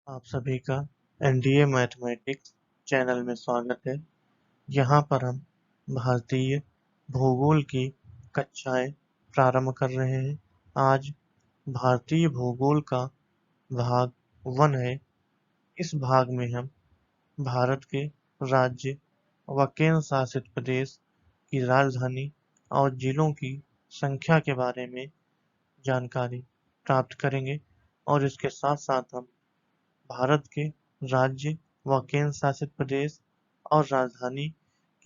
आप सभी का एनडीए मैथमेटिक्स चैनल में स्वागत है। यहाँ पर हम भारतीय भूगोल की कक्षाएं प्रारंभ कर रहे हैं। आज भारतीय भूगोल का भाग 1 है। इस भाग में हम भारत के राज्य व केंद्र शासित प्रदेश की राजधानी और जिलों की संख्या के बारे में जानकारी प्राप्त करेंगे और इसके साथ साथ हम भारत के राज्य व केंद्र शासित प्रदेश और राजधानी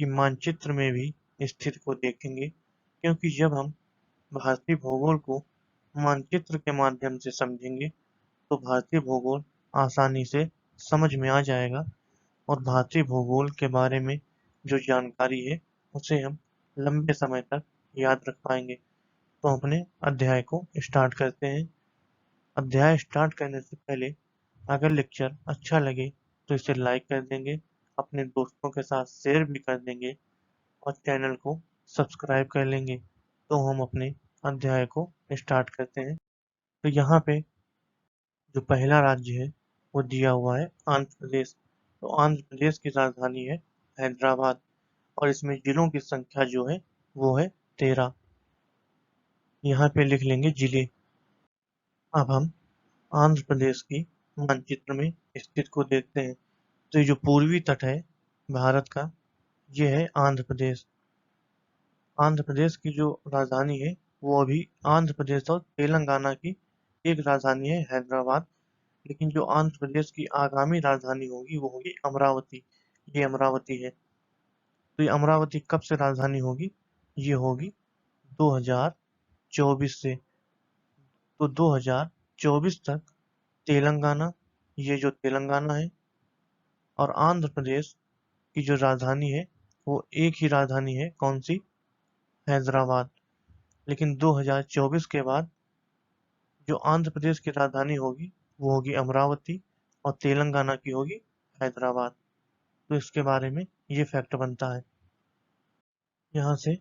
की मानचित्र में भी स्थिति को देखेंगे, क्योंकि जब हम भारतीय भूगोल को मानचित्र के माध्यम से समझेंगे तो भारतीय भूगोल आसानी से समझ में आ जाएगा और भारतीय भूगोल के बारे में जो जानकारी है उसे हम लंबे समय तक याद रख पाएंगे। तो अपने अध्याय को स्टार्ट करते हैं। अध्याय स्टार्ट करने से पहले अगर लेक्चर अच्छा लगे तो इसे लाइक कर देंगे, अपने दोस्तों के साथ शेयर भी कर देंगे और चैनल को सब्सक्राइब कर लेंगे। तो हम अपने अध्याय को स्टार्ट करते हैं। तो यहाँ पे जो पहला राज्य है वो दिया हुआ है आंध्र प्रदेश। तो आंध्र प्रदेश की राजधानी है हैदराबाद और इसमें जिलों की संख्या जो है वो है 13। यहाँ पे लिख लेंगे जिले। अब हम आंध्र प्रदेश की मानचित्र में स्थिति को देखते हैं। तो ये जो पूर्वी तट है भारत का, ये है आंध्र प्रदेश। आंध्र प्रदेश की जो राजधानी है वो अभी आंध्र प्रदेश और तेलंगाना की एक राजधानी है हैदराबाद, लेकिन जो आंध्र प्रदेश की आगामी राजधानी होगी वो होगी अमरावती। ये अमरावती है। तो ये अमरावती कब से राजधानी होगी? ये होगी 2024 से। तो 2024 तक तेलंगाना, ये जो तेलंगाना है और आंध्र प्रदेश की जो राजधानी है वो एक ही राजधानी है। कौन सी? हैदराबाद। लेकिन 2024 के बाद जो आंध्र प्रदेश की राजधानी होगी वो होगी अमरावती और तेलंगाना की होगी हैदराबाद। तो इसके बारे में ये फैक्ट बनता है। यहाँ से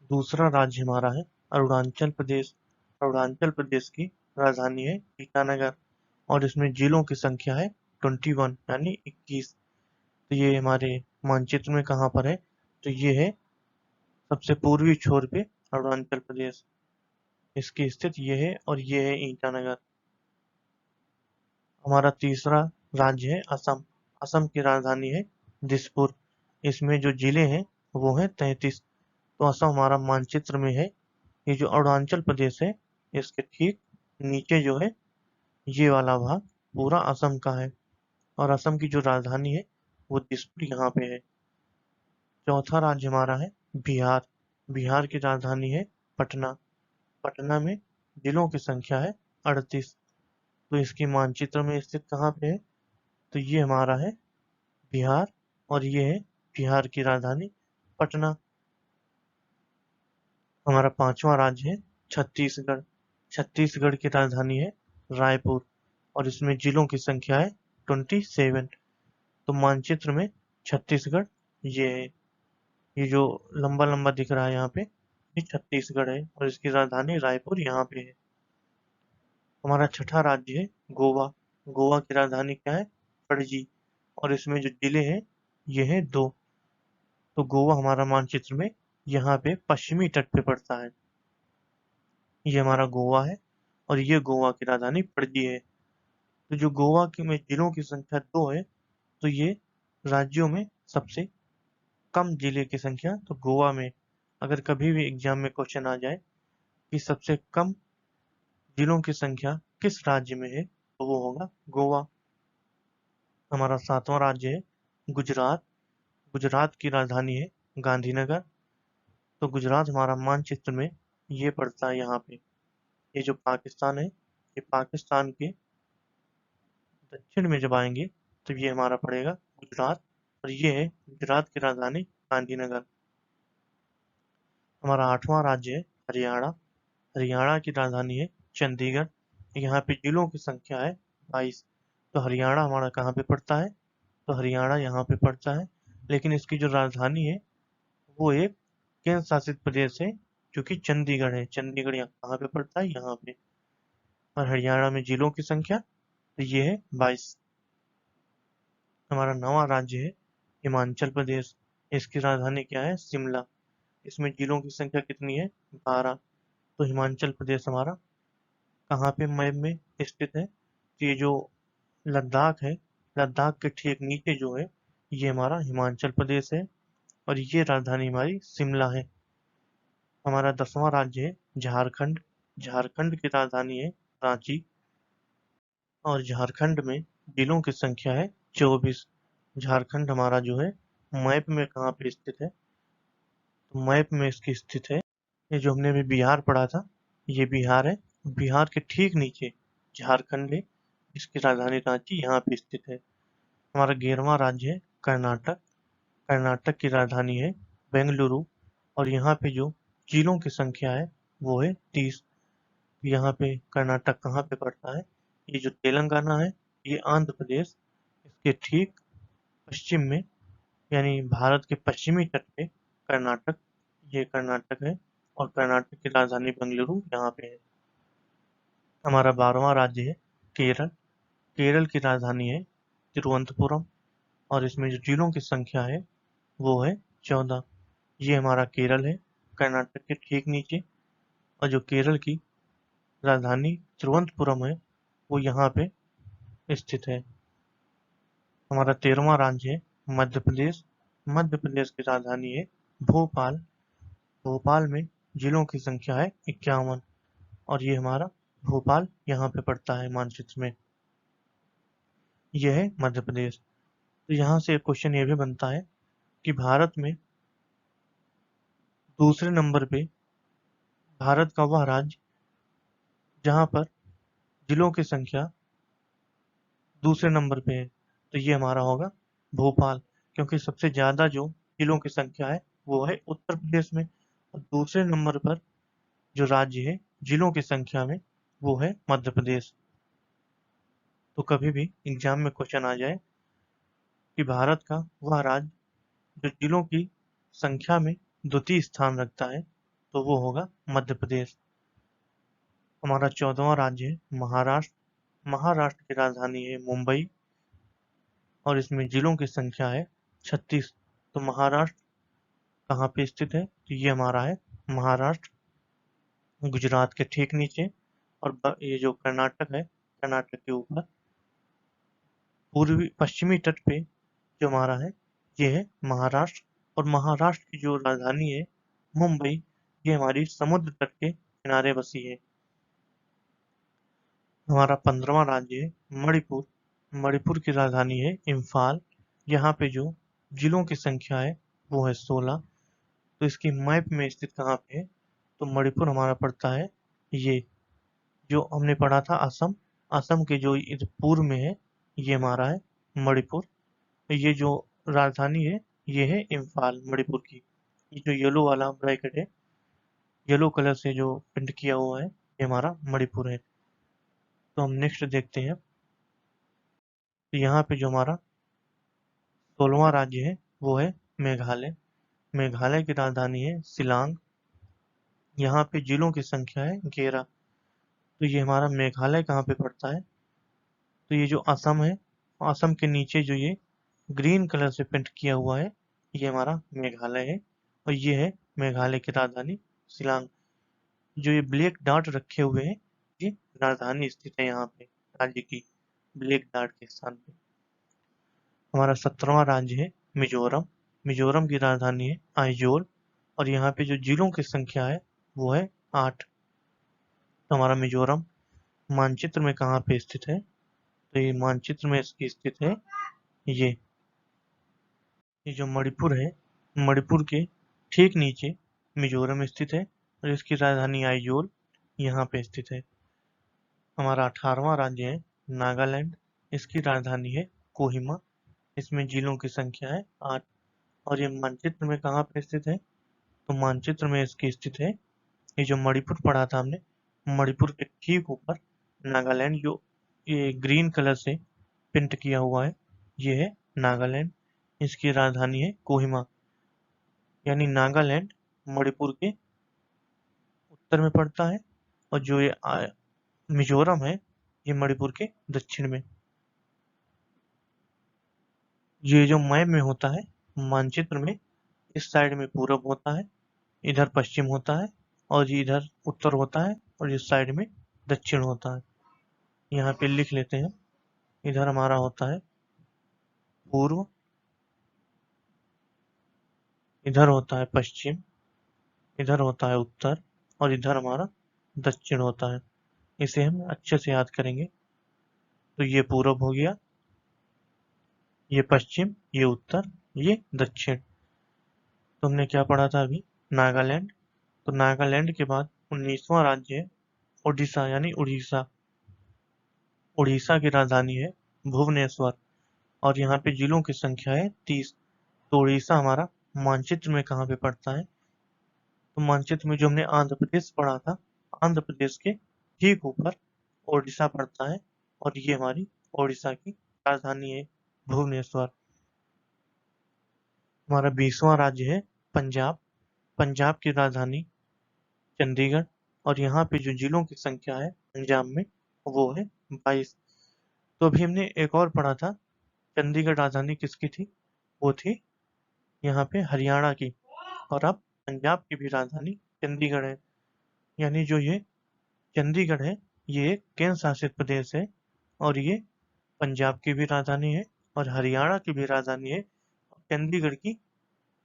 दूसरा राज्य हमारा है अरुणाचल प्रदेश। अरुणाचल प्रदेश की राजधानी है ईटानगर और इसमें जिलों की संख्या है 21 यानी 21। तो ये हमारे मानचित्र में कहाँ पर है? तो ये है सबसे पूर्वी छोर पे अरुणाचल प्रदेश। इसकी स्थिति ये है और ये है ईटानगर। हमारा तीसरा राज्य है असम। असम की राजधानी है दिसपुर। इसमें जो जिले हैं वो हैं 33। तो असम हमारा मानचित्र में है। ये जो अरुणाचल प्रदेश है इसके ठीक नीचे जो है ये वाला भाग पूरा असम का है और असम की जो राजधानी है वो दिसपुर यहाँ पे है। चौथा राज्य हमारा है बिहार। बिहार की राजधानी है पटना। पटना में जिलों की संख्या है 38। तो इसकी मानचित्र में स्थित कहाँ पे है? तो ये हमारा है बिहार और ये है बिहार की राजधानी पटना। हमारा पांचवा राज्य है छत्तीसगढ़। छत्तीसगढ़ की राजधानी है रायपुर और इसमें जिलों की संख्या है 27। तो मानचित्र में छत्तीसगढ़ ये है। ये जो लंबा लंबा दिख रहा है यहाँ पे ये छत्तीसगढ़ है और इसकी राजधानी रायपुर यहाँ पे है। हमारा छठा राज्य है गोवा। गोवा की राजधानी क्या है? पणजी और इसमें जो जिले हैं ये हैं 2। तो गोवा हमारा मानचित्र में यहाँ पे पश्चिमी तट पे पड़ता है। ये हमारा गोवा है और ये गोवा की राजधानी पणजी है। तो जो गोवा के में जिलों की संख्या 2 है, तो ये राज्यों में सबसे कम जिले की संख्या। तो गोवा में अगर कभी भी एग्जाम में क्वेश्चन आ जाए कि सबसे कम जिलों की संख्या किस राज्य में है तो वो होगा गोवा। हमारा सातवां राज्य है गुजरात। गुजरात की राजधानी है गांधीनगर। तो गुजरात हमारा मानचित्र में ये पड़ता है यहाँ पे। ये जो पाकिस्तान है ये पाकिस्तान के दक्षिण में जब आएंगे तो ये हमारा पड़ेगा गुजरात और ये है गुजरात की राजधानी गांधीनगर। हमारा आठवां राज्य है हरियाणा। हरियाणा की राजधानी है चंडीगढ़। यहाँ पे जिलों की संख्या है 22। तो हरियाणा हमारा कहाँ पे पड़ता है? तो हरियाणा यहाँ पे पड़ता है, लेकिन इसकी जो राजधानी है वो एक केंद्र शासित प्रदेश है जो कि चंडीगढ़ है। चंडीगढ़ यहाँ कहाँ पे पड़ता है? यहाँ पे। और हरियाणा में जिलों की संख्या तो ये है 22। हमारा नवा राज्य है हिमाचल प्रदेश। इसकी राजधानी क्या है? शिमला। इसमें जिलों की संख्या कितनी है? 12। तो हिमाचल प्रदेश हमारा कहाँ पे मैप में स्थित है? तो ये जो लद्दाख है, लद्दाख के ठीक नीचे जो है, ये हमारा हिमाचल प्रदेश है और ये राजधानी हमारी शिमला है। हमारा 10वां राज्य है झारखंड। झारखंड की राजधानी है रांची और झारखंड में जिलों की संख्या है 24। झारखंड हमारा जो है मैप में कहाँ पे स्थित है? तो मैप में इसकी स्थित है, ये जो हमने अभी बिहार पढ़ा था, ये बिहार है। बिहार के ठीक नीचे झारखंड है, इसकी राजधानी रांची यहाँ पे स्थित है। हमारा 11वां राज्य है कर्नाटक। कर्नाटक की राजधानी है बेंगलुरु और यहाँ पे जो जिलों की संख्या है वो है 30। यहाँ पे कर्नाटक कहाँ पे पड़ता है? ये जो तेलंगाना है, ये आंध्र प्रदेश, इसके ठीक पश्चिम में, यानी भारत के पश्चिमी तट पे कर्नाटक, ये कर्नाटक है और कर्नाटक की राजधानी बेंगलुरु यहाँ पे है। हमारा 12वां राज्य है केरल। केरल की राजधानी है तिरुवनंतपुरम और इसमें जो जिलों की संख्या है वो है 14। ये हमारा केरल है कर्नाटक के ठीक नीचे, और जो केरल की राजधानी तिरुवनंतपुरम है वो यहाँ पे स्थित है। हमारा 13वां राज्य है मध्य प्रदेश। मध्य प्रदेश की राजधानी है भोपाल। भोपाल में जिलों की संख्या है 51 और ये हमारा भोपाल यहाँ पे पड़ता है मानचित्र में। यह है मध्य प्रदेश। तो यहाँ से एक क्वेश्चन ये भी बनता है कि भारत में दूसरे नंबर पे भारत का वह राज्य जहाँ पर जिलों की संख्या दूसरे नंबर पे है, तो ये हमारा होगा भोपाल, क्योंकि सबसे ज्यादा जो जिलों की संख्या है वो है उत्तर प्रदेश में, और दूसरे नंबर पर जो राज्य है जिलों की संख्या में वो है मध्य प्रदेश। तो कभी भी एग्जाम में क्वेश्चन आ जाए कि भारत का वह राज्य जो जिलों की संख्या में द्वितीय स्थान रखता है, तो वो होगा मध्य प्रदेश। हमारा 14वां राज्य है महाराष्ट्र। महाराष्ट्र की राजधानी है मुंबई और इसमें जिलों की संख्या है 36। तो महाराष्ट्र कहाँ पे स्थित है? तो ये हमारा है महाराष्ट्र गुजरात के ठीक नीचे, और ये जो कर्नाटक है, कर्नाटक के ऊपर पूर्वी पश्चिमी तट पे जो हमारा है ये है महाराष्ट्र। और महाराष्ट्र की जो राजधानी है मुंबई, ये हमारी समुद्र तट के किनारे बसी है। हमारा 15वां राज्य है मणिपुर। मणिपुर की राजधानी है इम्फाल। यहाँ पे जो जिलों की संख्या है वो है 16। तो इसकी मैप में स्थित कहाँ पे है? तो मणिपुर हमारा पड़ता है, ये जो हमने पढ़ा था असम, असम के जो इधर पूर्व में है, ये हमारा है मणिपुर। ये जो राजधानी है ये है इम्फाल मणिपुर की। ये जो येलो वाला ब्रैकेट है, येलो कलर से जो प्रिंट किया हुआ है, ये हमारा मणिपुर है। तो हम नेक्स्ट देखते हैं। तो यहाँ पे जो हमारा 16वां राज्य है वो है मेघालय। मेघालय की राजधानी है शिलांग। यहाँ पे जिलों की संख्या है 11। तो ये हमारा मेघालय कहाँ पे पड़ता है? तो ये जो असम है, असम के नीचे जो ये ग्रीन कलर से पेंट किया हुआ है, ये हमारा मेघालय है और ये है मेघालय की राजधानी शिलांग। जो ये ब्लैक डॉट रखे हुए हैं, ये राजधानी स्थित है यहाँ पे राज्य की, ब्लैक डॉट के स्थान पे। हमारा 17वां राज्य है मिजोरम। मिजोरम की राजधानी है आइजोल और यहाँ पे जो जिलों की संख्या है वो है 8। तो हमारा मिजोरम मानचित्र में कहाँ पे स्थित है? तो ये मानचित्र में इसकी स्थित है, ये जो मणिपुर है, मणिपुर के ठीक नीचे मिजोरम स्थित है और इसकी राजधानी आइजोल यहाँ पे स्थित है। हमारा 18वां राज्य है नागालैंड। इसकी राजधानी है कोहिमा। इसमें जिलों की संख्या है 8 और ये मानचित्र में कहाँ पे स्थित है? तो मानचित्र में इसकी स्थित है, ये जो मणिपुर पढ़ा था हमने, मणिपुर के ठीक ऊपर नागालैंड, जो ये ग्रीन कलर से पेंट किया हुआ है, ये है नागालैंड। इसकी राजधानी है कोहिमा। यानी नागालैंड मणिपुर के उत्तर में पड़ता है और जो ये मिजोरम है, ये मणिपुर के दक्षिण में। ये जो मैप में होता है, मानचित्र में, इस साइड में पूरब होता है, इधर पश्चिम होता है, और ये इधर उत्तर होता है, और इस साइड में दक्षिण होता है। यहाँ पे लिख लेते हैं। इधर हमारा होता है पूर्व, इधर होता है पश्चिम, इधर होता है उत्तर, और इधर हमारा दक्षिण होता है। इसे हम अच्छे से याद करेंगे। तो ये पूरब हो गया, ये पश्चिम, ये उत्तर, ये दक्षिण। तो हमने क्या पढ़ा था अभी? नागालैंड। तो नागालैंड के बाद 19वां राज्य है उड़ीसा, यानी उड़ीसा। उड़ीसा की राजधानी है भुवनेश्वर, और यहाँ पे जिलों की संख्या है 30। तो उड़ीसा हमारा मानचित्र में कहाँ पे पड़ता है? तो मानचित्र में जो हमने आंध्र प्रदेश पढ़ा था, आंध्र प्रदेश के ठीक ऊपर उड़ीसा पड़ता है, और ये हमारी उड़ीसा की राजधानी है भुवनेश्वर। हमारा 20वां राज्य है पंजाब। पंजाब की राजधानी चंडीगढ़, और यहाँ पे जो जिलों की संख्या है पंजाब में, वो है 22। तो अभी हमने एक और पढ़ा था, चंडीगढ़ राजधानी किसकी थी? वो थी यहाँ पे हरियाणा की। और अब पंजाब की भी राजधानी चंडीगढ़ है। यानी जो ये चंडीगढ़ है, ये एक केंद्र शासित प्रदेश है, और ये पंजाब की भी राजधानी है, और हरियाणा की भी राजधानी है। चंडीगढ़ की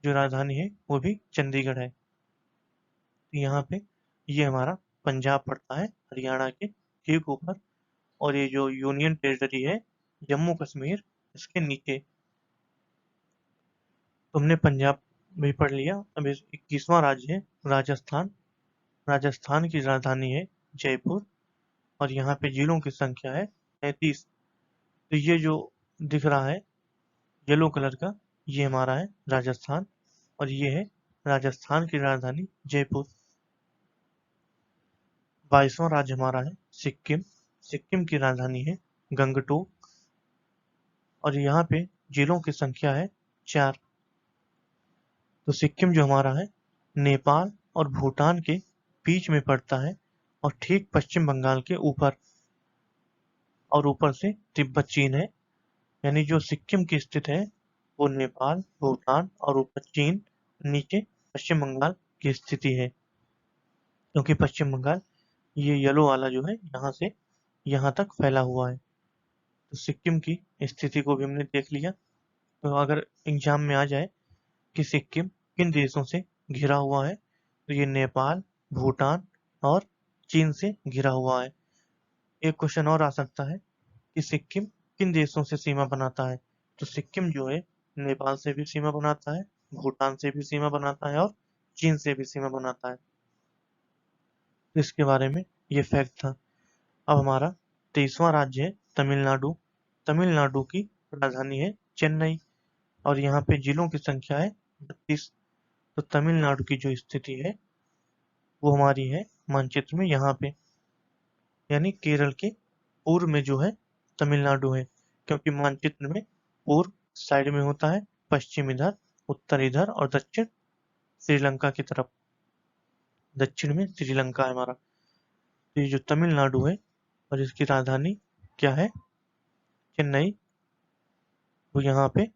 जो राजधानी है वो भी चंडीगढ़ है। तो यहाँ पे ये हमारा पंजाब पड़ता है हरियाणा के ठीक ऊपर, और ये जो यूनियन टेरिटरी है जम्मू कश्मीर, इसके नीचे। तुमने पंजाब भी पढ़ लिया। अब 21वां राज्य है राजस्थान। राजस्थान की राजधानी है जयपुर, और यहाँ पे जिलों की संख्या है 33। तो ये जो दिख रहा है येलो कलर का, ये हमारा है राजस्थान, और ये है राजस्थान की राजधानी जयपुर। 22वां राज्य हमारा है सिक्किम। सिक्किम की राजधानी है गंगटोक, और यहाँ पे जिलों की संख्या है 4। तो सिक्किम जो हमारा है नेपाल और भूटान के बीच में पड़ता है, और ठीक पश्चिम बंगाल के ऊपर, और ऊपर से तिब्बत चीन है। यानी जो सिक्किम की स्थित है वो नेपाल, भूटान और ऊपर चीन, नीचे पश्चिम बंगाल की स्थिति है। क्योंकि पश्चिम बंगाल ये येलो वाला जो है यहाँ से यहाँ तक फैला हुआ है। तो सिक्किम की स्थिति को भी हमने देख लिया। तो अगर एग्जाम में आ जाए कि सिक्किम किन देशों से घिरा हुआ है, तो ये नेपाल, भूटान और चीन से घिरा हुआ है। एक क्वेश्चन और आ सकता है कि सिक्किम किन देशों से सीमा बनाता है? तो सिक्किम जो है नेपाल से भी सीमा बनाता है, भूटान से भी सीमा बनाता है, और चीन से भी सीमा बनाता है। तो इसके बारे में ये फैक्ट था। अब हमारा 23वां राज्य है तमिलनाडु। तमिलनाडु की राजधानी है चेन्नई, और यहाँ पे जिलों की संख्या है 32। तो तमिलनाडु की जो स्थिति है वो हमारी है मानचित्र में यहाँ पे, यानी केरल के पूर्व में जो है तमिलनाडु है। क्योंकि मानचित्र में पूर्व साइड में होता है, पश्चिम इधर, उत्तर इधर, और दक्षिण श्रीलंका की तरफ। दक्षिण में श्रीलंका है हमारा। तो ये जो तमिलनाडु है और इसकी राजधानी क्या है? चेन्नई। वो यहाँ पे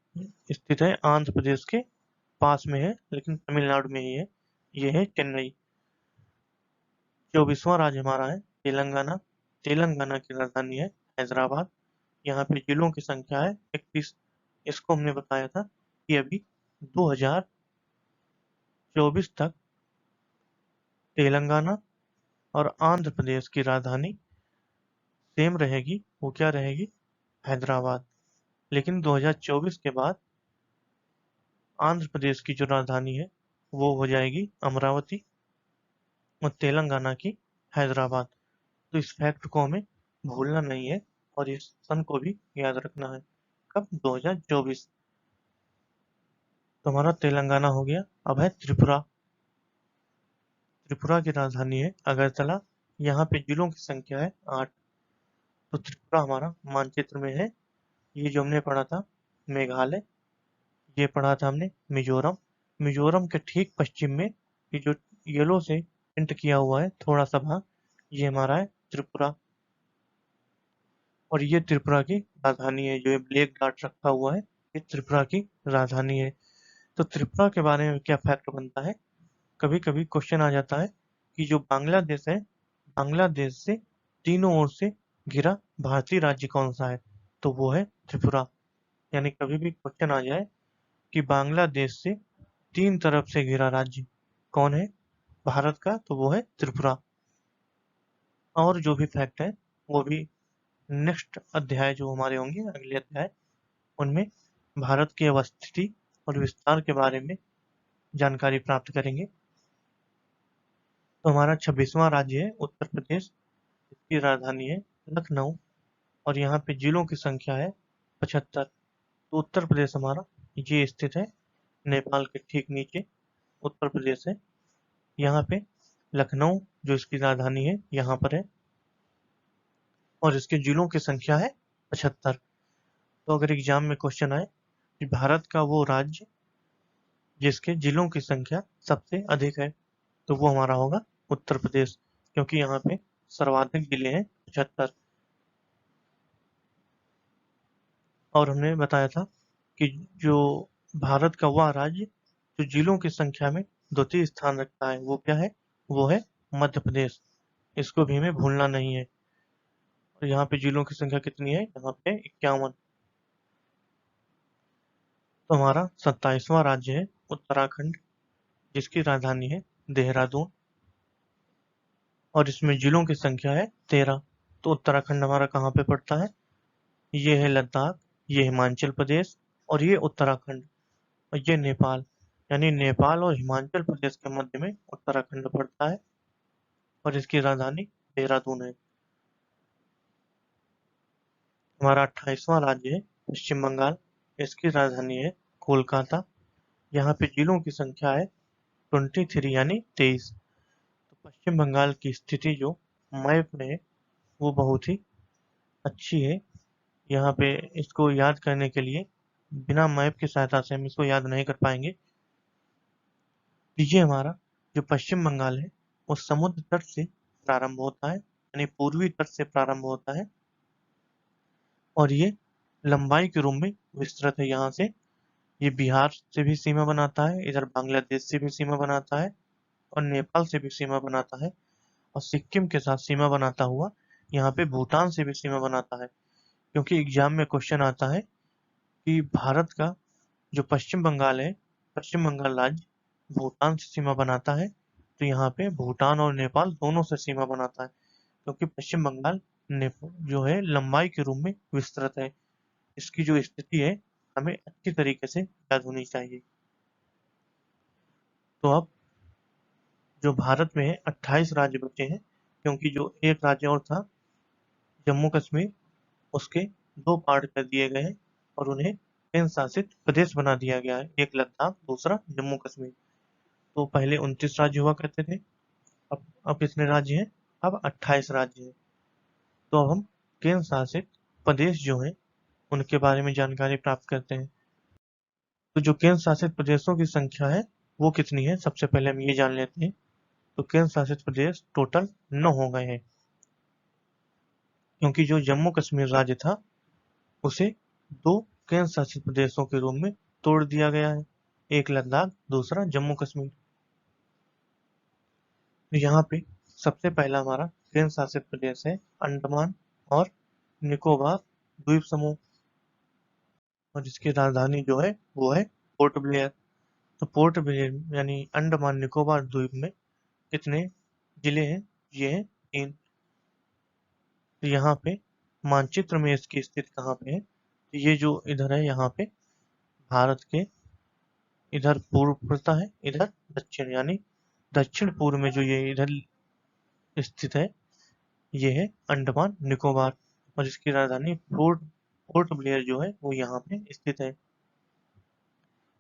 स्थित है, आंध्र प्रदेश के पास में है, लेकिन तमिलनाडु में ही है। ये है चेन्नई। 24वां राज्य हमारा है तेलंगाना। तेलंगाना की राजधानी है हैदराबाद। यहाँ पे जिलों की संख्या है 31। इसको हमने बताया था कि अभी 2024 तक तेलंगाना और आंध्र प्रदेश की राजधानी सेम रहेगी। वो क्या रहेगी? हैदराबाद। लेकिन 2024 के बाद आंध्र प्रदेश की जो राजधानी है वो हो जाएगी अमरावती, और तेलंगाना की हैदराबाद। तो इस फैक्ट को हमें भूलना नहीं है, और इस सन को भी याद रखना है। कब? 2024। तो हमारा तेलंगाना हो गया। अब है त्रिपुरा। त्रिपुरा की राजधानी है अगरतला। यहाँ पे जिलों की संख्या है 8। तो त्रिपुरा हमारा मानचित्र में है। ये जो हमने पढ़ा था मेघालय, ये पढ़ा था हमने मिजोरम। मिजोरम के ठीक पश्चिम में ये जो येलो से प्रिंट किया हुआ है थोड़ा सा भाग, ये हमारा है त्रिपुरा। और ये त्रिपुरा की राजधानी है, जो ये ब्लैक डॉट रखा हुआ है, ये त्रिपुरा की राजधानी है। तो त्रिपुरा के बारे में क्या फैक्ट बनता है, कभी कभी क्वेश्चन आ जाता है कि जो बांग्लादेश है, बांग्लादेश से तीनों ओर से घिरा भारतीय राज्य कौन सा है, तो वो है त्रिपुरा। यानी कभी भी क्वेश्चन आ जाए कि बांग्लादेश से तीन तरफ से घिरा राज्य कौन है भारत का, तो वो है त्रिपुरा। और जो भी फैक्ट है वो भी नेक्स्ट अध्याय जो हमारे होंगे, अगले अध्याय, उनमें भारत की अवस्थिति और विस्तार के बारे में जानकारी प्राप्त करेंगे। तो हमारा 26वां राज्य है उत्तर प्रदेश। इसकी राजधानी है लखनऊ और यहाँ पे जिलों की संख्या है 75। तो उत्तर प्रदेश हमारा ये स्थित है नेपाल के ठीक नीचे, उत्तर प्रदेश है। यहाँ पे लखनऊ जो इसकी राजधानी है यहाँ पर है और इसके जिलों की संख्या है 75। तो अगर एग्जाम में क्वेश्चन आए कि भारत का वो राज्य जिसके जिलों की संख्या सबसे अधिक है, तो वो हमारा होगा उत्तर प्रदेश, क्योंकि यहाँ पे सर्वाधिक जिले हैं 75। और हमने बताया था कि जो भारत का वह राज्य जो जिलों की संख्या में द्वितीय स्थान रखता है वो क्या है, वो है मध्य प्रदेश। इसको भी हमें भूलना नहीं है। और यहाँ पे जिलों की संख्या कितनी है, यहाँ पे 51। तो हमारा 27वां राज्य है उत्तराखंड, जिसकी राजधानी है देहरादून और इसमें जिलों की संख्या है 13। तो उत्तराखंड हमारा कहाँ पे पड़ता है, ये है लद्दाख, ये हिमाचल प्रदेश और ये उत्तराखंड और ये नेपाल। यानी नेपाल और हिमाचल प्रदेश के मध्य में उत्तराखंड पड़ता है और इसकी राजधानी देहरादून है। हमारा 28वां राज्य है पश्चिम बंगाल, इसकी राजधानी है कोलकाता। यहाँ पे जिलों की संख्या है 23 यानी 23। तो पश्चिम बंगाल की स्थिति जो मैप में है वो बहुत ही अच्छी है। यहाँ पे इसको याद करने के लिए बिना मैप की सहायता से हम इसको याद नहीं कर पाएंगे। ये हमारा जो पश्चिम बंगाल है वो समुद्र तट से प्रारंभ होता है, यानी पूर्वी तट से प्रारंभ होता है और ये लंबाई के रूप में विस्तृत है। यहाँ से ये बिहार से भी सीमा बनाता है, इधर बांग्लादेश से भी सीमा बनाता है और नेपाल से भी सीमा बनाता है और सिक्किम के साथ सीमा बनाता हुआ यहाँ पे भूटान से भी सीमा बनाता है। क्योंकि एग्जाम में क्वेश्चन आता है कि भारत का जो पश्चिम बंगाल है, पश्चिम बंगाल राज्य भूटान से सीमा बनाता है, तो यहाँ पे भूटान और नेपाल दोनों से सीमा बनाता है। क्योंकि पश्चिम बंगाल जो है लंबाई के रूप में विस्तृत है। इसकी जो स्थिति है हमें अच्छी तरीके से याद होनी चाहिए। तो अब जो भारत में है 28 राज्य बचे हैं, क्योंकि जो एक राज्य और था जम्मू कश्मीर, उसके दो पार्ट कर दिए गए हैं और उन्हें केंद्र शासित प्रदेश बना दिया गया है, एक लद्दाख दूसरा जम्मू कश्मीर। तो पहले 29 राज्य हुआ करते थे, अब कितने राज्य हैं, अब 28 राज्य हैं। तो अब हम केंद्र शासित प्रदेश जो हैं उनके बारे में जानकारी प्राप्त करते हैं। तो जो केंद्र शासित प्रदेशों की संख्या है वो कितनी है, सबसे पहले हम ये जान लेते हैं। तो केंद्र शासित प्रदेश टोटल 9 हो गए हैं, क्योंकि जो जम्मू कश्मीर राज्य था उसे दो केंद्र शासित प्रदेशों के रूप में तोड़ दिया गया है, एक लद्दाख दूसरा जम्मू कश्मीर। तो यहाँ पे सबसे पहला हमारा केंद्र शासित प्रदेश है अंडमान और निकोबार द्वीप समूह और जिसकी राजधानी जो है वो है पोर्ट ब्लेयर। तो पोर्ट ब्लेयर यानी अंडमान निकोबार द्वीप में कितने जिले हैं, ये हैं 3। तो यहाँ पे मानचित्र में इसकी स्थिति कहाँ पे है, तो ये जो इधर है यहाँ पे भारत के इधर पूर्व पड़ता है, इधर दक्षिण, यानी दक्षिण पूर्व में जो ये इधर स्थित है ये है अंडमान निकोबार और इसकी राजधानी पोर्ट पोर्ट ब्लेयर जो है वो यहाँ पे स्थित है।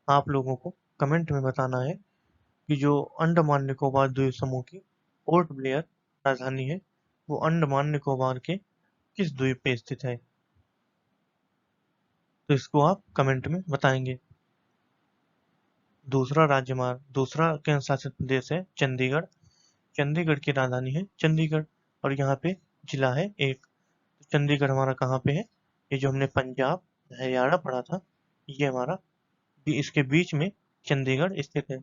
आप लोगों को कमेंट में बताना है कि जो अंडमान निकोबार द्वीप समूह की पोर्ट ब्लेयर राजधानी है वो अंडमान निकोबार के किस द्वीप पे स्थित है, तो इसको आप कमेंट में बताएंगे। दूसरा केंद्र शासित प्रदेश है चंडीगढ़। चंडीगढ़ की राजधानी है चंडीगढ़ और यहाँ पे जिला है एक। चंडीगढ़ हमारा कहाँ पे है, ये जो हमने पंजाब हरियाणा पढ़ा था ये हमारा इसके बीच में चंडीगढ़ स्थित है।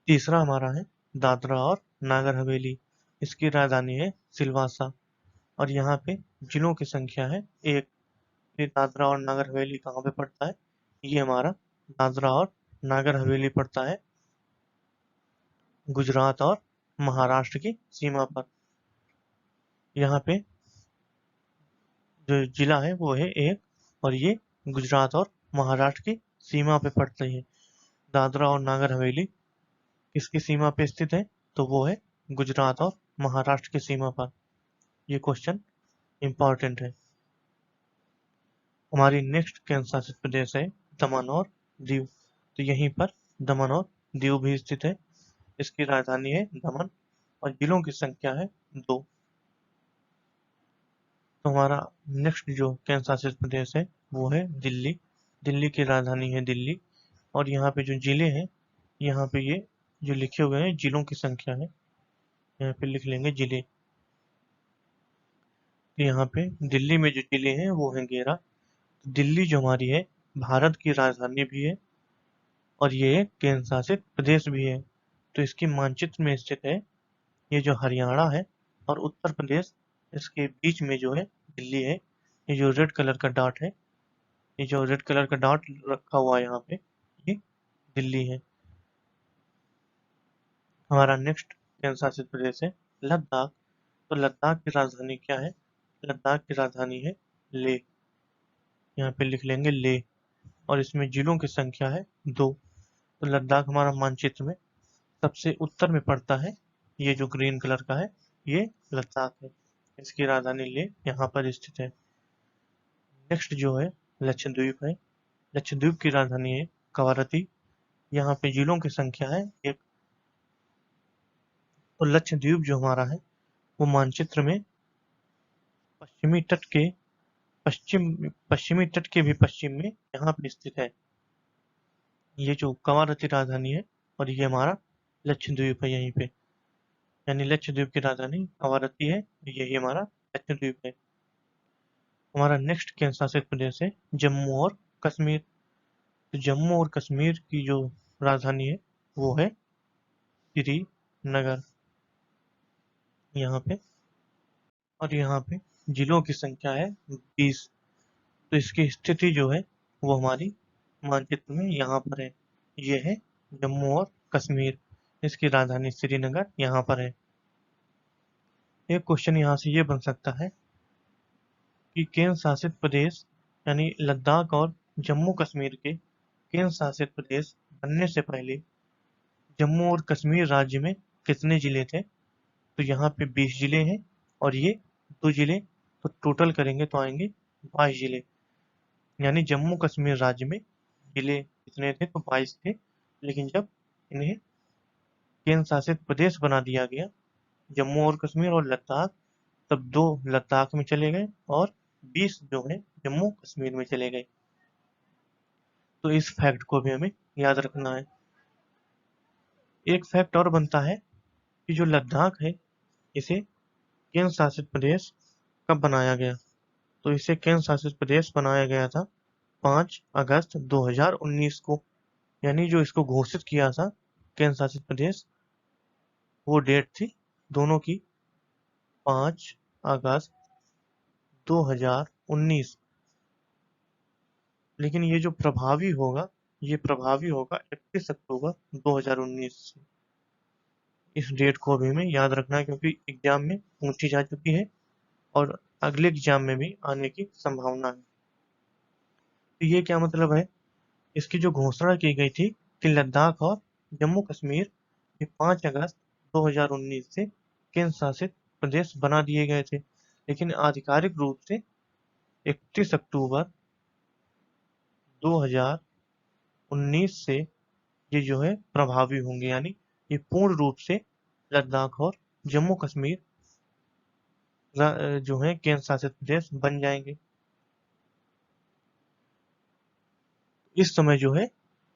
तीसरा हमारा है दादरा और नागर हवेली। इसकी राजधानी है सिलवासा और यहाँ पे जिलों की संख्या है एक। ये दादरा और नागर हवेली कहाँ पे पड़ता है? ये हमारा दादरा और नागर हवेली पड़ता है गुजरात और महाराष्ट्र की सीमा पर। यहाँ पे जो जिला है वो है एक, और ये गुजरात और महाराष्ट्र की सीमा पे पड़ते हैं। दादरा और नागर हवेली किसकी सीमा पे स्थित है? तो वो है गुजरात और महाराष्ट्र की सीमा पर। ये क्वेश्चन इंपॉर्टेंट है। हमारी नेक्स्ट केंद्र शासित प्रदेश है दमन और दीव। तो यहीं पर दमन और दीव भी स्थित है। इसकी राजधानी है दमन और जिलों की संख्या है 2। तो हमारा नेक्स्ट जो केंद्र शासित प्रदेश है वो है दिल्ली। दिल्ली की राजधानी है दिल्ली और यहाँ पे जो जिले हैं, यहाँ पे ये जो लिखे हुए हैं जिलों की संख्या है, यहाँ पे लिख लेंगे जिले। तो यहाँ पे दिल्ली में जो जिले हैं वो हैं 11। दिल्ली जो हमारी है भारत की राजधानी भी है और ये एक केंद्र शासित प्रदेश भी है। तो इसके मानचित्र में स्थित है। ये जो हरियाणा है और उत्तर प्रदेश, इसके बीच में जो है दिल्ली है। ये जो रेड कलर का डॉट है, ये जो रेड कलर का डॉट रखा हुआ है यहाँ पे, ये दिल्ली है। हमारा नेक्स्ट केंद्र शासित प्रदेश है लद्दाख। तो लद्दाख की राजधानी क्या है? लद्दाख की राजधानी है लेह। यहाँ पे लिख लेंगे लेह और इसमें जिलों की संख्या है 2। तो लद्दाख हमारा मानचित्र में सबसे उत्तर में पड़ता है। ये जो ग्रीन कलर का है ये लद्दाख है। इसकी राजधानी लेह यहाँ पर स्थित है। नेक्स्ट जो है लक्षद्वीप है। लक्षद्वीप की राजधानी है कवारती। यहाँ पे जिलों की संख्या है 1। तो लक्षद्वीप जो हमारा है वो मानचित्र में पश्चिमी तट के पश्चिमी तट के भी पश्चिम में यहाँ पे स्थित है। ये जो कवारती राजधानी है और ये हमारा लक्षद्वीप है यहीं पे। यानी लक्षद्वीप की राजधानी कवारती है, यही हमारा लक्षद्वीप है। हमारा नेक्स्ट केंद्र शासित प्रदेश है जम्मू और कश्मीर। तो जम्मू और कश्मीर की जो राजधानी है वो है श्रीनगर यहाँ पे, और यहाँ पे जिलों की संख्या है 20। तो इसकी स्थिति जो है वो हमारी मानचित्र में यहाँ पर है। ये है जम्मू और कश्मीर। इसकी राजधानी श्रीनगर यहाँ पर है। एक क्वेश्चन यहाँ से ये बन सकता है कि केंद्र शासित प्रदेश यानी लद्दाख और जम्मू कश्मीर के केंद्र शासित प्रदेश बनने से पहले जम्मू और कश्मीर राज्य में कितने जिले थे? तो यहाँ पे 20 जिले हैं और ये 2 जिले, तो टोटल करेंगे तो आएंगे 22 जिले। यानी जम्मू कश्मीर राज्य में जिले कितने थे? तो 22 थे। लेकिन जब इन्हें केंद्र शासित प्रदेश बना दिया गया जम्मू और कश्मीर और लद्दाख, तब 2 लद्दाख में चले गए और 20 जो है जम्मू कश्मीर में चले गए। तो इस फैक्ट को भी हमें याद रखना है। एक फैक्ट और बनता है कि जो लद्दाख है इसे केंद्र शासित प्रदेश कब बनाया गया? तो इसे केंद्र शासित प्रदेश बनाया गया था 5 अगस्त 2019 को। यानी जो इसको घोषित किया था केंद्र शासित प्रदेश, वो डेट थी दोनों की 5 अगस्त 2019। लेकिन ये जो प्रभावी होगा, ये प्रभावी होगा 31 अक्टूबर 2019 से। इस डेट को भी हमें याद रखना है क्योंकि एग्जाम में पूछी जा चुकी है और अगले एग्जाम में भी आने की संभावना है। तो ये क्या मतलब है? इसकी जो घोषणा की गई थी कि लद्दाख और जम्मू कश्मीर ये 5 अगस्त 2019 से केंद्र शासित प्रदेश बना दिए गए थे, लेकिन आधिकारिक रूप से 31 अक्टूबर 2019 से ये जो है प्रभावी होंगे। यानी ये पूर्ण रूप से लद्दाख और जम्मू कश्मीर जो है केंद्र शासित प्रदेश बन जाएंगे। इस समय जो है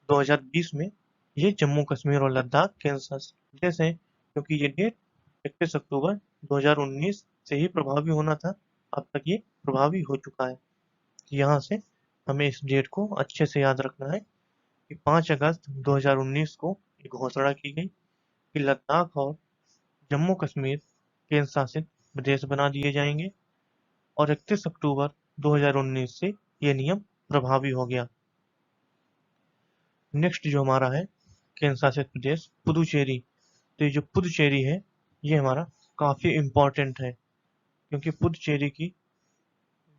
2020 में ये जम्मू कश्मीर और लद्दाख केंद्र शासित प्रदेश है, क्योंकि ये डेट 31 अक्टूबर 2019 से ही प्रभावी होना था। अब तक ये प्रभावी हो चुका है। यहाँ से हमें इस डेट को अच्छे से याद रखना है कि 5 अगस्त 2019 को एक घोषणा की गई कि लद्दाख और जम्मू कश्मीर केंद्र शासित प्रदेश बना दिए जाएंगे, और 31 अक्टूबर 2019 से ये नियम प्रभावी हो गया। नेक्स्ट जो हमारा है केंद्र शासित प्रदेश पुदुचेरी। तो ये जो पुदुचेरी है ये हमारा काफी इम्पोर्टेंट है, क्योंकि पुदुचेरी की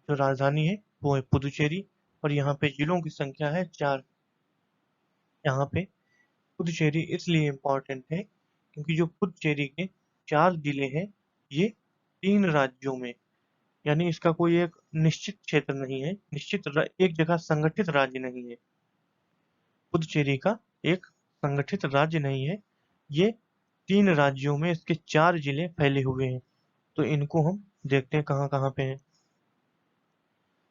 जो राजधानी है वो है पुदुचेरी, और यहाँ पे जिलों की संख्या है 4। यहाँ पे पुदुचेरी इसलिए इम्पोर्टेंट है क्योंकि जो पुदुचेरी के 4 जिले हैं ये 3 राज्यों में, यानी इसका कोई एक निश्चित क्षेत्र नहीं है, एक जगह संगठित राज्य नहीं है। पुदुचेरी का एक संगठित राज्य नहीं है, ये 3 राज्यों में इसके 4 जिले फैले हुए हैं। तो इनको हम देखते हैं कहाँ कहाँ पे हैं।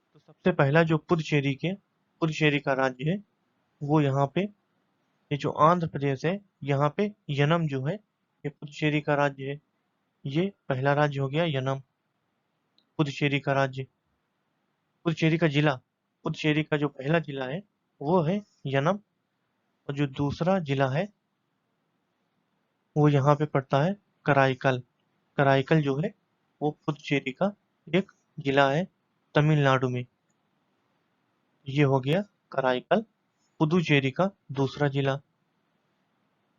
तो सबसे पहला जो पुदुचेरी का राज्य है वो यहाँ पे, ये जो आंध्र प्रदेश है यहाँ पे यनम जो है ये पुदुचेरी का राज्य है। ये पहला राज्य हो गया यनम, पुदुचेरी का राज्य। पुदुचेरी का जिला, पुदुचेरी का जो पहला जिला है वो है यनम, और जो दूसरा जिला है वो यहाँ पे पड़ता है कराईकल। कराईकल जो है वो पुदुचेरी का एक जिला है तमिलनाडु में। ये हो गया कराईकल, पुदुचेरी का दूसरा जिला।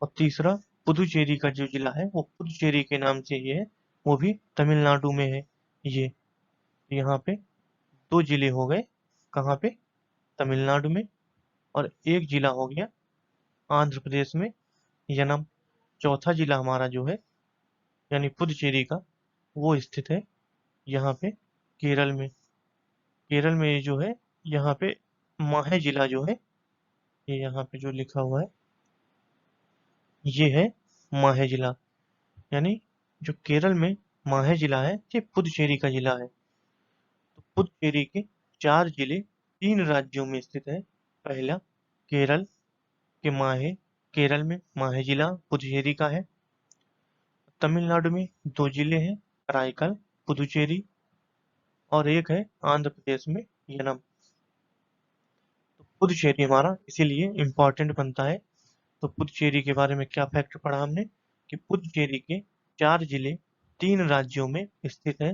और तीसरा पुदुचेरी का जो जिला है वो पुदुचेरी के नाम से ये है, वो भी तमिलनाडु में है। ये यहाँ पे 2 जिले हो गए, कहाँ पे, तमिलनाडु में। और एक जिला हो गया आंध्र प्रदेश में, यनम। चौथा जिला हमारा जो है यानी पुदुचेरी का, वो स्थित है यहाँ पे केरल में। केरल में ये जो है यहाँ पे माहे जिला जो है, ये यहाँ पे जो लिखा हुआ है ये है माहे जिला। यानी जो केरल में माहे जिला है ये पुदुचेरी का जिला है। तो पुदुचेरी के 4 जिले 3 राज्यों में स्थित है। पहला केरल के माहे, केरल में माहे जिला पुदुचेरी का है। तमिलनाडु में 2 जिले हैं, कराईकल, पुदुचेरी, और एक है आंध्र प्रदेश में यनम। तो पुदुचेरी हमारा इसीलिए इम्पोर्टेंट बनता है। तो पुदुचेरी के बारे में क्या फैक्ट पढ़ा हमने कि पुदुचेरी के 4 जिले 3 राज्यों में स्थित है।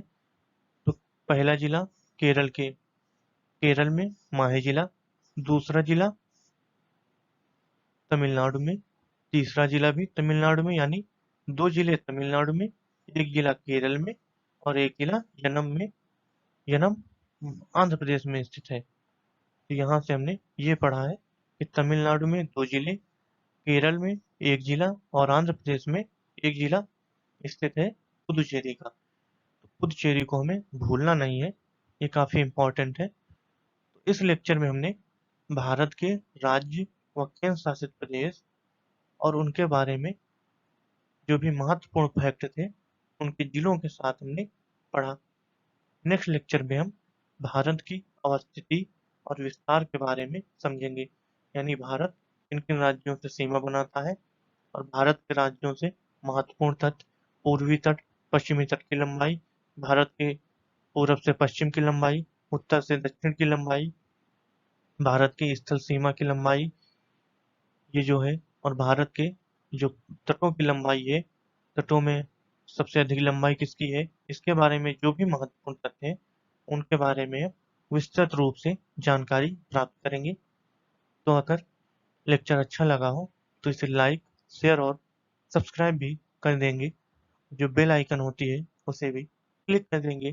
तो पहला जिला केरल के, केरल में माहे जिला। दूसरा जिला तमिलनाडु में। तीसरा जिला भी तमिलनाडु में, यानी 2 जिले तमिलनाडु में, एक जिला केरल में, और एक जिला यनम में। यनम आंध्र प्रदेश में स्थित है। तो यहाँ से हमने ये पढ़ा है कि तमिलनाडु में 2 जिले, केरल में एक जिला, और आंध्र प्रदेश में एक जिला स्थित है पुदुचेरी का। तो पुदुचेरी को हमें भूलना नहीं है, ये काफी इंपॉर्टेंट है। तो इस लेक्चर में हमने भारत के राज्य व केंद्र शासित प्रदेश और उनके बारे में जो भी महत्वपूर्ण फैक्ट थे उनके जिलों के साथ हमने पढ़ा। नेक्स्ट लेक्चर में हम भारत की अवस्थिति और विस्तार के बारे में समझेंगे, यानी भारत किन किन राज्यों से सीमा बनाता है, और भारत के राज्यों से महत्वपूर्ण तट, पूर्वी तट, पश्चिमी तट की लंबाई, भारत के पूरब से पश्चिम की लंबाई, उत्तर से दक्षिण की लंबाई, भारत की स्थल सीमा की लंबाई, ये जो है, और भारत के जो तटों की लंबाई है, तटों में सबसे अधिक लंबाई किसकी है, इसके बारे में जो भी महत्वपूर्ण तथ्य हैं उनके बारे में विस्तृत रूप से जानकारी प्राप्त करेंगे। तो अगर लेक्चर अच्छा लगा हो तो इसे लाइक, शेयर और सब्सक्राइब भी कर देंगे। जो बेल आइकन होती है उसे भी क्लिक कर देंगे,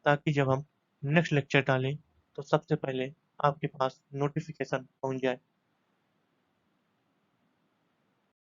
ताकि जब हम नेक्स्ट लेक्चर डालें तो सबसे पहले आपके पास नोटिफिकेशन पहुंच जाए।